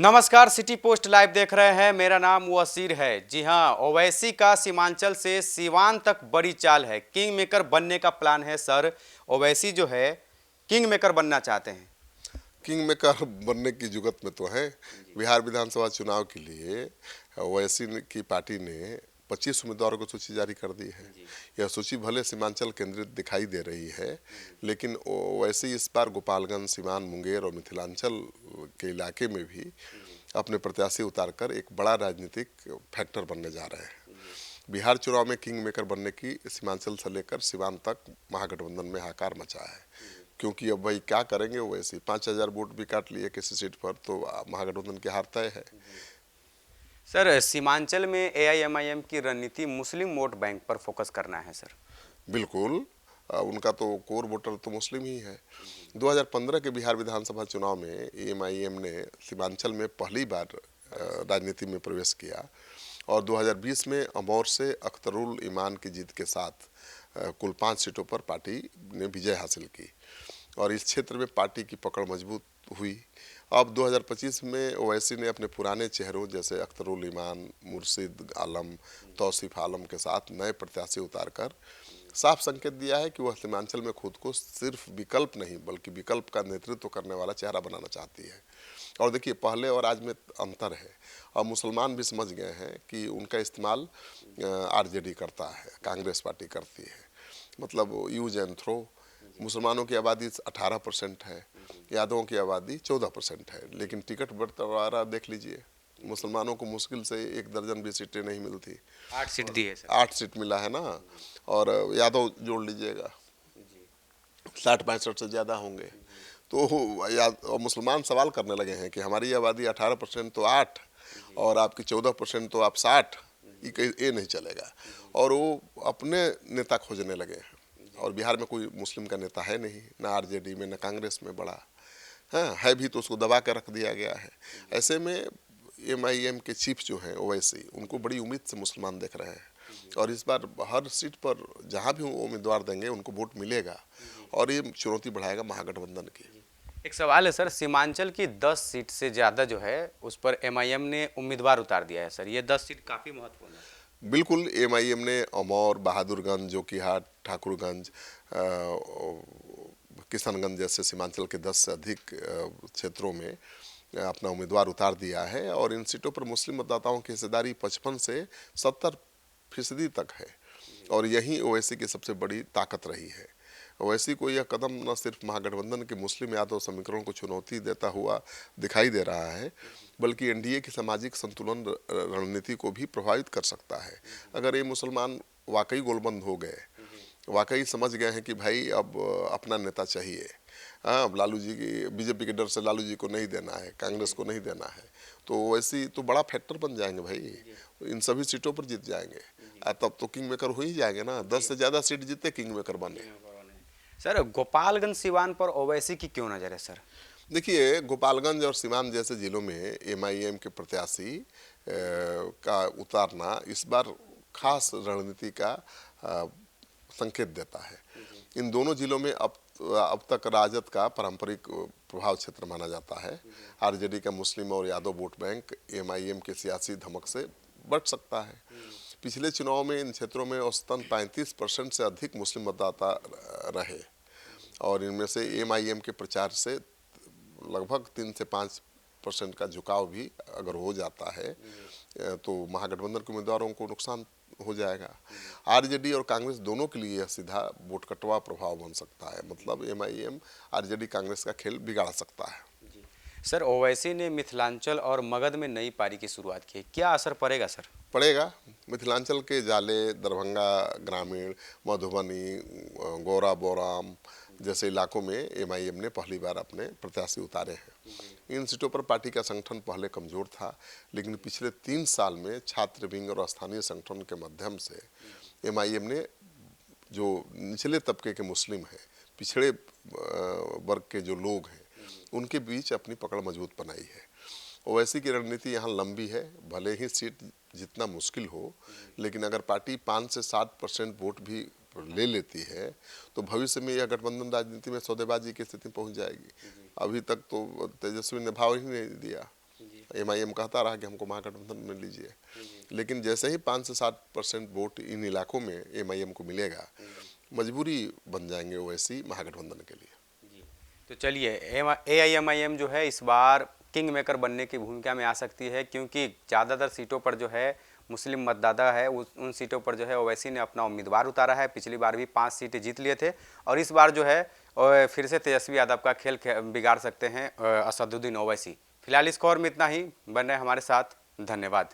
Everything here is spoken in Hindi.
नमस्कार, सिटी पोस्ट लाइव देख रहे हैं। मेरा नाम वसीर है। जी हां, ओवैसी का सीमांचल से सीवान तक बड़ी चाल है। किंग मेकर बनने का प्लान है सर। ओवैसी जो है किंग मेकर बनना चाहते हैं। किंग मेकर बनने की जुगत में तो है। बिहार विधानसभा चुनाव के लिए ओवैसी की पार्टी ने 25 उम्मीदवारों को सूची जारी कर दी है। यह सूची भले सीमांचल केंद्रित दिखाई दे रही है, लेकिन ओवैसी इस बार गोपालगंज, सीवान, मुंगेर और मिथिलांचल के इलाके में भी अपने प्रत्याशी उतारकर एक बड़ा राजनीतिक फैक्टर बनने जा रहे हैं। बिहार चुनाव में किंग मेकर बनने की सीमांचल से लेकर सीवान तक महागठबंधन में हाहाकार मचा है। क्योंकि अब भाई क्या करेंगे, वो वैसे 5,000 वोट भी काट लिए किसी सीट पर तो महागठबंधन की हार तय है। सर, सीमांचल में एआईएमआईएम की रणनीति मुस्लिम वोट बैंक पर फोकस करना है सर। बिल्कुल। उनका तो कोर वोटर तो मुस्लिम ही है। 2015 के बिहार विधानसभा चुनाव में एएमआईएम ने सीमांचल में पहली बार राजनीति में प्रवेश किया और 2020 में अमौर से अख्तरुल ईमान की जीत के साथ कुल 5 सीटों पर पार्टी ने विजय हासिल की और इस क्षेत्र में पार्टी की पकड़ मजबूत हुई। अब 2025 में ओवैसी ने अपने पुराने चेहरों जैसे अख्तरुल ईमान, मुर्शिद आलम, तौसीफ आलम के साथ नए प्रत्याशी उतारकर साफ संकेत दिया है कि वह सीमांचल में खुद को सिर्फ विकल्प नहीं बल्कि विकल्प का नेतृत्व करने वाला चेहरा बनाना चाहती है। और देखिए, पहले और आज में अंतर है। अब मुसलमान भी समझ गए हैं कि उनका इस्तेमाल आरजेडी करता है, कांग्रेस पार्टी करती है, मतलब यूज एंड थ्रो। मुसलमानों की आबादी 18% है, यादवों की आबादी 14% है, लेकिन टिकट बंटवारा देख लीजिए, मुसलमानों को मुश्किल से 1 दर्जन भी सीटें नहीं मिलती। 8 सीट दी है सर। 8 सीट मिला है ना, और यादव जोड़ लीजिएगा 60-65 से ज़्यादा होंगे। तो और मुसलमान सवाल करने लगे हैं कि हमारी आबादी 18% तो 8 और आपकी 14% तो आप 60, ये नहीं चलेगा। और वो अपने नेता खोजने लगे हैं और बिहार में कोई मुस्लिम का नेता है नहीं, ना आरजेडी में ना कांग्रेस में बड़ा है भी तो उसको दबा कर रख दिया गया है। ऐसे में एमआईएम के चीफ जो हैं ओवैसी, उनको बड़ी उम्मीद से मुसलमान देख रहे हैं और इस बार हर सीट पर जहां भी वो उम्मीदवार देंगे उनको वोट मिलेगा और ये चुनौती बढ़ाएगा महागठबंधन की। एक सवाल है सर, सीमांचल की 10 सीट से ज़्यादा जो है उस पर एमआईएम ने उम्मीदवार उतार दिया है सर। ये 10 सीट काफ़ी महत्वपूर्ण है। बिल्कुल, एमआईएम ने अमौर, बहादुरगंज, जोकीहाट, ठाकुरगंज, किशनगंज जैसे सीमांचल के 10 से अधिक क्षेत्रों में अपना उम्मीदवार उतार दिया है और इन सीटों पर मुस्लिम मतदाताओं की हिस्सेदारी 55 से 70% तक है और यही ओवैसी की सबसे बड़ी ताकत रही है। ओवैसी को यह कदम न सिर्फ महागठबंधन के मुस्लिम यादव समीकरण को चुनौती देता हुआ दिखाई दे रहा है, बल्कि एनडीए की सामाजिक संतुलन रणनीति को भी प्रभावित कर सकता है। अगर ये मुसलमान वाकई गोलबंद हो गए, वाकई समझ गए हैं कि भाई अब अपना नेता चाहिए, हाँ, अब लालू जी की बीजेपी के डर से लालू जी को नहीं देना है, कांग्रेस को नहीं देना है, तो वैसे तो बड़ा फैक्टर बन जाएंगे भाई, इन सभी सीटों पर जीत जाएंगे। तब तो किंग मेकर हो ही जाएंगे ना, 10 से ज़्यादा सीट जीते किंग मेकर बने। सर, गोपालगंज सिवान पर ओवैसी की क्यों नज़र है सर? देखिए, गोपालगंज और सीवान जैसे जिलों में एमआईएम के प्रत्याशी का उतारना इस बार खास रणनीति का अ, संकेत देता है। इन दोनों जिलों में अब तक राजद का पारंपरिक प्रभाव क्षेत्र माना जाता है। आरजेडी का मुस्लिम और यादव वोट बैंक एमआईएम के सियासी धमक से बच सकता है। पिछले चुनाव में इन क्षेत्रों में औसतन 35% से अधिक मुस्लिम मतदाता रहे और इनमें से एमआईएम के प्रचार से लगभग 3 से 5% का झुकाव भी अगर हो जाता है तो महागठबंधन के उम्मीदवारों को नुकसान हो जाएगा। आरजेडी और कांग्रेस दोनों के लिए यह सीधा वोट कटवा प्रभाव बन सकता है, मतलब एमआईएम आरजेडी कांग्रेस का खेल बिगाड़ सकता है। सर, ओवैसी ने मिथिलांचल और मगध में नई पारी की शुरुआत की है। क्या असर पड़ेगा सर? पड़ेगा। मिथिलांचल के जाले, दरभंगा ग्रामीण, मधुबनी, गौरा बोराम जैसे इलाकों में एमआईएम ने पहली बार अपने प्रत्याशी उतारे हैं। इन सीटों पर पार्टी का संगठन पहले कमजोर था, लेकिन पिछले 3 साल में छात्र विंग और स्थानीय संगठन के माध्यम से एमआईएम ने जो निचले तबके के मुस्लिम हैं, पिछड़े वर्ग के जो लोग हैं, उनके बीच अपनी पकड़ मजबूत बनाई है। ओवैसी की रणनीति यहाँ लंबी है, भले ही सीट जितना मुश्किल हो, लेकिन अगर पार्टी 5 से 7% वोट भी ले लेती है तो भविष्य में यह गठबंधन राजनीति में सौदेबाजी की स्थिति पहुंच जाएगी। अभी तक तो तेजस्वी ने भाव ही नहीं दिया। एमआईएम कहता रहा कि हमको महागठबंधन में लीजिए, लेकिन जैसे ही 5 से 7% वोट इन इलाकों में एमआईएम को मिलेगा, मजबूरी बन जाएंगे ओवैसी महागठबंधन के लिए। तो चलिए, एआईएमआईएम जो है इस बार किंग मेकर बनने की भूमिका में आ सकती है, क्योंकि ज़्यादातर सीटों पर जो है मुस्लिम मतदाता है, उन सीटों पर जो है ओवैसी ने अपना उम्मीदवार उतारा है। पिछली बार भी 5 सीटें जीत लिए थे और इस बार जो है फिर से तेजस्वी यादव का खेल बिगाड़ सकते हैं असदुद्दीन ओवैसी। फिलहाल इस खबर में इतना ही। बन रहे हमारे साथ, धन्यवाद।